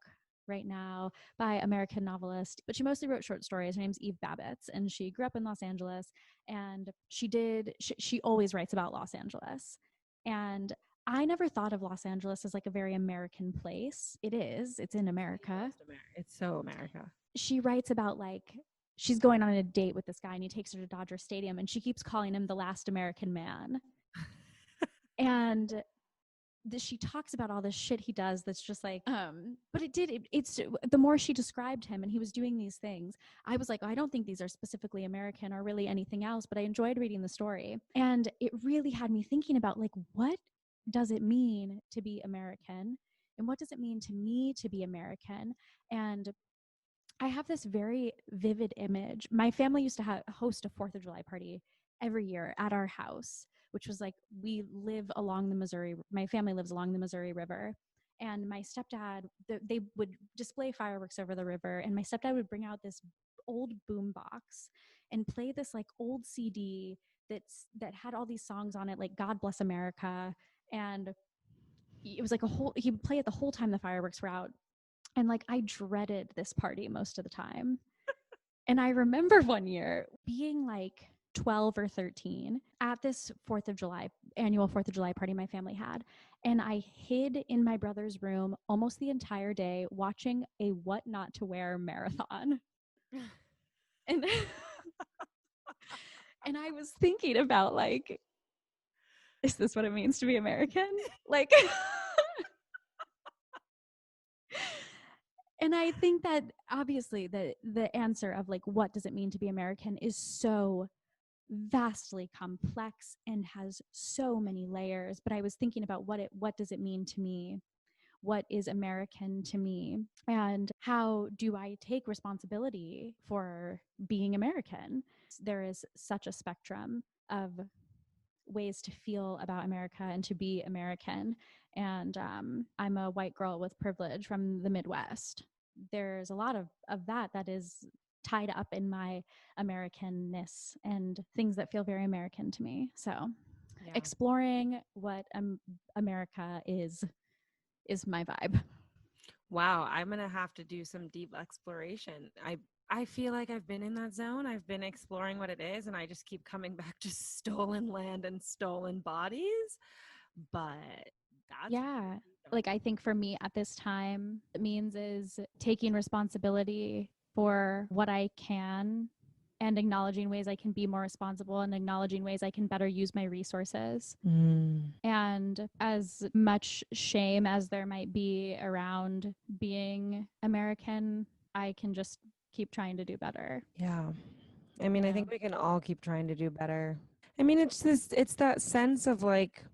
right now by American novelist, but she mostly wrote short stories. Her name's Eve Babbitt, and she grew up in Los Angeles, and she always writes about Los Angeles. And I never thought of Los Angeles as like a very American place. It is. It's in America. It's so America. She writes about like she's going on a date with this guy and he takes her to Dodger Stadium and she keeps calling him the last American man. And she talks about all this shit he does that's just like but it's the more she described him and he was doing these things, I was like, oh, I don't think these are specifically American or really anything else, but I enjoyed reading the story. And it really had me thinking about like, what does it mean to be American, and what does it mean to me to be American? And I have this very vivid image. My family used to host a 4th of July party every year at our house, which was like, we live along the Missouri. My family lives along the Missouri River. And my stepdad, they would display fireworks over the river. And my stepdad would bring out this old boom box and play this like old CD that had all these songs on it, like God Bless America. And it was like he would play it the whole time the fireworks were out. And like, I dreaded this party most of the time. And I remember one year being like 12 or 13 at this annual 4th of July party my family had. And I hid in my brother's room almost the entire day watching a What Not to Wear marathon. And, and I was thinking about like, is this what it means to be American? Like, and I think that obviously the answer of like, what does it mean to be American is so vastly complex and has so many layers. But I was thinking about what does it mean to me? What is American to me? And how do I take responsibility for being American? There is such a spectrum of ways to feel about America and to be American. And I'm a white girl with privilege from the Midwest. There's a lot of that is tied up in my Americanness and things that feel very American to me. So exploring what America is my vibe. Wow, I'm going to have to do some deep exploration. I feel like I've been in that zone. I've been exploring what it is, and I just keep coming back to stolen land and stolen bodies. But that's like, I think for me at this time, it means is taking responsibility for what I can and acknowledging ways I can be more responsible and acknowledging ways I can better use my resources. And as much shame as there might be around being American, I can just keep trying to do better. Yeah. I mean, I think we can all keep trying to do better. I mean, it's that sense of like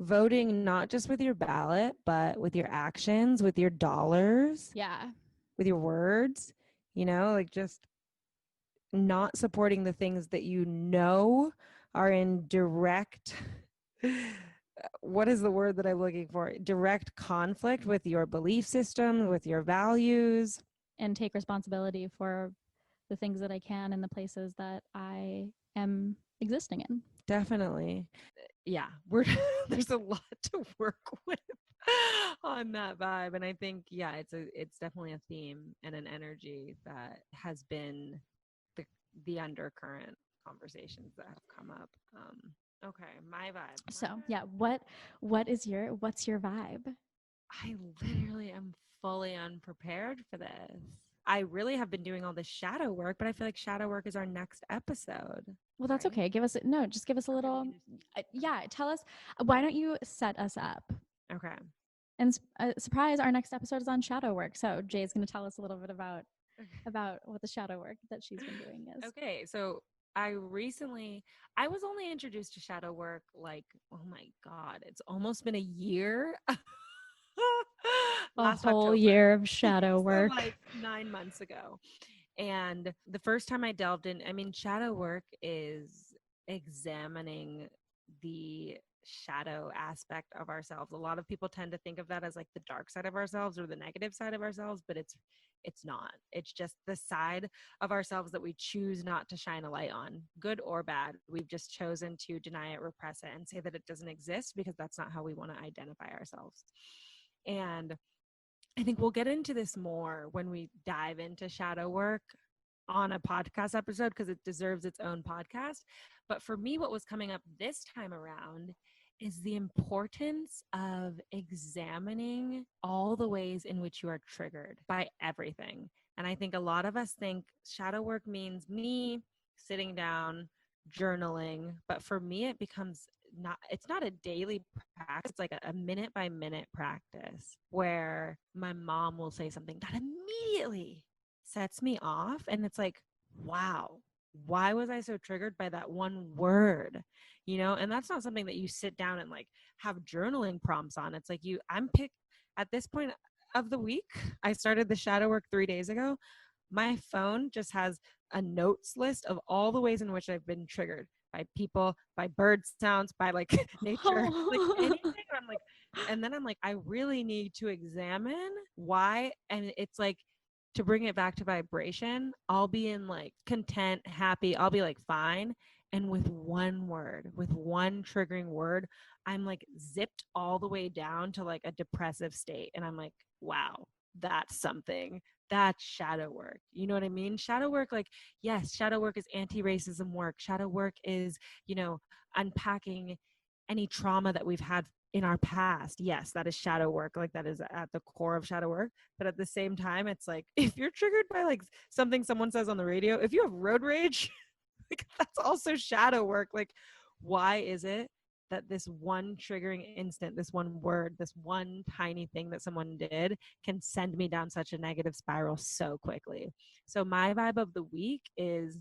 voting not just with your ballot, but with your actions, with your dollars. Yeah. With your words, like just not supporting the things that are in direct what is the word that I'm looking for? Direct conflict with your belief system, with your values. And take responsibility for the things that I can and the places that I am existing in. Definitely. Yeah, there's a lot to work with on that vibe. And I think, it's definitely a theme and an energy that has been the undercurrent conversations that have come up. Okay, my vibe. What's your vibe? I literally am fully unprepared for this. I really have been doing all this shadow work, but I feel like shadow work is our next episode. Well, that's right? Okay. Just give us a little. Tell us. Why don't you set us up? Okay. And surprise, our next episode is on shadow work. So Jay's going to tell us a little bit about what the shadow work that she's been doing is. Okay. So I was only introduced to shadow work like, oh my God, it's almost been a year. A Last whole October. year of shadow So work. like 9 months ago. And the first time I delved in, I mean, shadow work is examining the shadow aspect of ourselves. A lot of people tend to think of that as like the dark side of ourselves or the negative side of ourselves, but it's not. It's just the side of ourselves that we choose not to shine a light on, good or bad. We've just chosen to deny it, repress it, and say that it doesn't exist because that's not how we want to identify ourselves. And I think we'll get into this more when we dive into shadow work on a podcast episode because it deserves its own podcast. But for me, what was coming up this time around is the importance of examining all the ways in which you are triggered by everything. And I think a lot of us think shadow work means me sitting down, journaling. But for me, it becomes it's not a daily practice. It's like a minute by minute practice where my mom will say something that immediately sets me off. And it's like, wow, why was I so triggered by that one word? And that's not something that you sit down and like have journaling prompts on. It's like I'm picked at this point of the week. I started the shadow work 3 days ago. My phone just has a notes list of all the ways in which I've been triggered by people, by bird sounds, by like nature, like anything. I'm like, and then I'm like, I really need to examine why. And it's like, to bring it back to vibration, I'll be in like content, happy, I'll be like fine. And with one word, with one triggering word, I'm like zipped all the way down to like a depressive state. And I'm like, wow, that's something. That's shadow work. You know what I mean? Shadow work, like, yes, shadow work is anti-racism work. Shadow work is, unpacking any trauma that we've had in our past. Yes, that is shadow work. Like that is at the core of shadow work. But at the same time, it's like if you're triggered by like something someone says on the radio, if you have road rage, like that's also shadow work. Like, why is it that this one triggering instant, this one word, this one tiny thing that someone did can send me down such a negative spiral so quickly? So my vibe of the week is,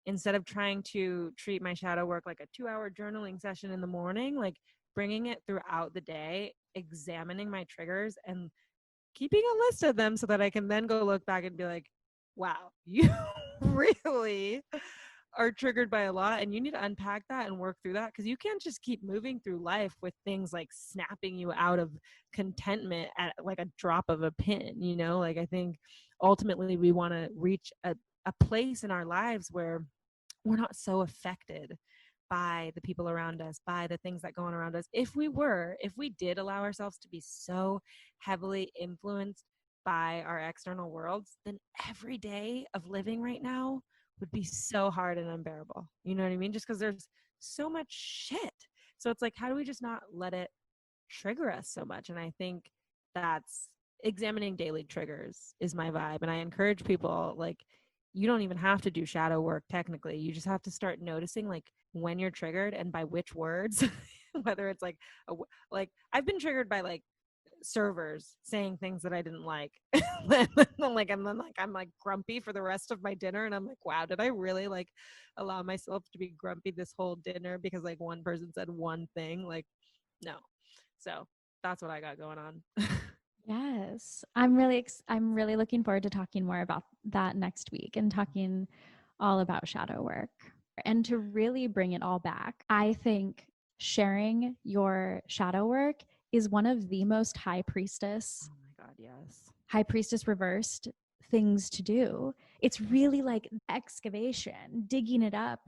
instead of trying to treat my shadow work like a 2-hour journaling session in the morning, like bringing it throughout the day, examining my triggers and keeping a list of them so that I can then go look back and be like, wow, you really are triggered by a lot, and you need to unpack that and work through that, because you can't just keep moving through life with things like snapping you out of contentment at like a drop of a pin. Like I think ultimately we want to reach a place in our lives where we're not so affected by the people around us, by the things that go on around us. If we did allow ourselves to be so heavily influenced by our external worlds, then every day of living right now would be so hard and unbearable. You know what I mean? Just because there's so much shit. So it's like, how do we just not let it trigger us so much? And I think that's examining daily triggers is my vibe. And I encourage people, like, you don't even have to do shadow work technically. You just have to start noticing like when you're triggered and by which words. Whether it's like like I've been triggered by like servers saying things that I didn't like. And then I'm like grumpy for the rest of my dinner, and I'm like, wow, did I really like allow myself to be grumpy this whole dinner because like one person said one thing? Like, no. So that's what I got going on. Yes. I'm really looking forward to talking more about that next week and talking all about shadow work. And to really bring it all back, I think sharing your shadow work is one of the most Oh my God, yes. high priestess reversed things to do. It's really like excavation, digging it up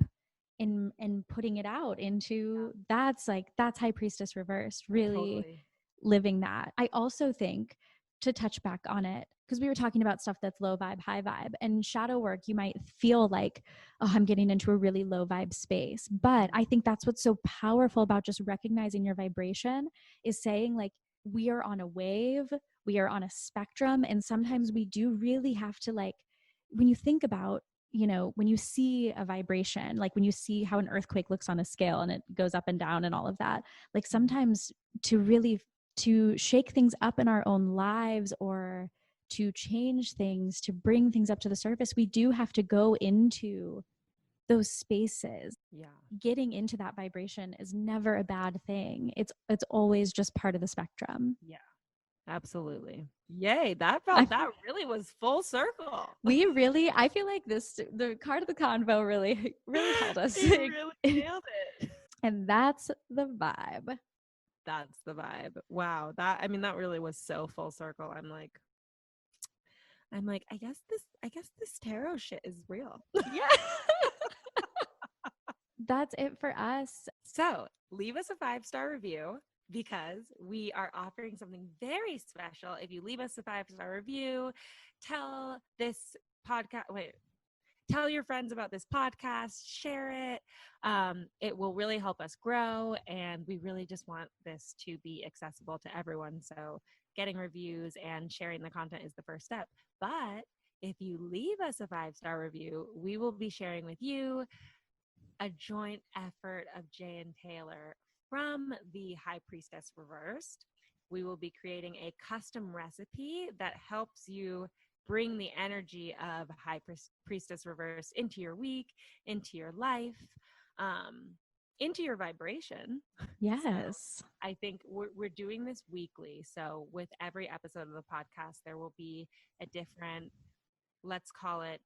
and putting it out into that's high priestess reversed, really Totally. living that. I also think, to touch back on it, because we were talking about stuff that's low vibe, high vibe, and shadow work, you might feel like, oh, I'm getting into a really low vibe space. But I think that's what's so powerful about just recognizing your vibration, is saying like, we are on a wave, we are on a spectrum, and sometimes we do really have to, like, when you think about, when you see a vibration, like when you see how an earthquake looks on a scale and it goes up and down and all of that, like sometimes to shake things up in our own lives, or to change things, to bring things up to the surface, we do have to go into those spaces. Yeah. Getting into that vibration is never a bad thing. It's always just part of the spectrum. Yeah. Absolutely. Yay. That really was full circle. I feel like the card of the convo really held us. You really nailed it. And that's the vibe. That's the vibe. Wow. That really was so full circle. I'm like, I guess this tarot shit is real. Yeah. That's it for us. So leave us a 5-star review because we are offering something very special. If you leave us a 5-star review, tell your friends about this podcast, share it. It will really help us grow, and we really just want this to be accessible to everyone. So getting reviews and sharing the content is the first step. But if you leave us a 5-star review, we will be sharing with you a joint effort of Jay and Taylor from the High Priestess Reversed. We will be creating a custom recipe that helps you bring the energy of High Priestess Reverse into your week, into your life, into your vibration. Yes. So I think we're doing this weekly. So with every episode of the podcast, there will be a different, let's call it,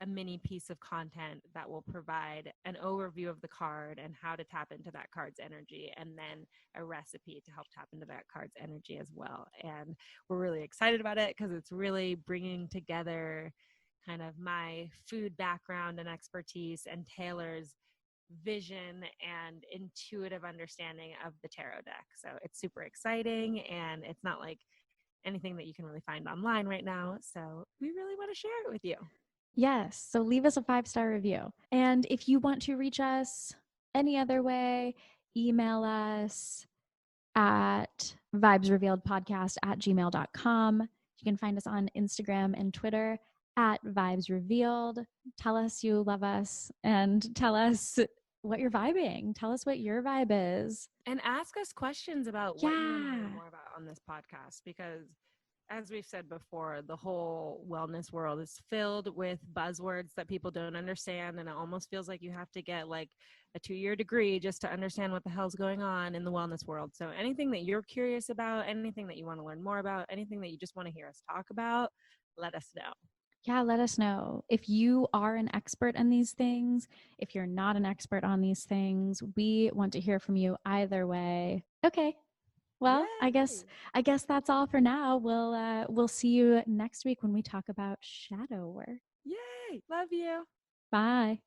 a mini piece of content that will provide an overview of the card and how to tap into that card's energy, and then a recipe to help tap into that card's energy as well. And we're really excited about it because it's really bringing together kind of my food background and expertise and Taylor's vision and intuitive understanding of the tarot deck. So it's super exciting, and it's not like anything that you can really find online right now. So we really want to share it with you. Yes. So leave us a 5-star review. And if you want to reach us any other way, email us at vibesrevealedpodcast@gmail.com. You can find us on Instagram and Twitter at vibesrevealed. Tell us you love us and tell us what you're vibing. Tell us what your vibe is. And ask us questions about what you want to hear more about on this podcast, because as we've said before, the whole wellness world is filled with buzzwords that people don't understand, and it almost feels like you have to get like a 2-year degree just to understand what the hell's going on in the wellness world. So anything that you're curious about, anything that you want to learn more about, anything that you just want to hear us talk about, let us know. Yeah, let us know. If you are an expert in these things, if you're not an expert on these things, we want to hear from you either way. Okay. Well, Yay! I guess that's all for now. We'll see you next week when we talk about shadow work. Yay! Love you. Bye.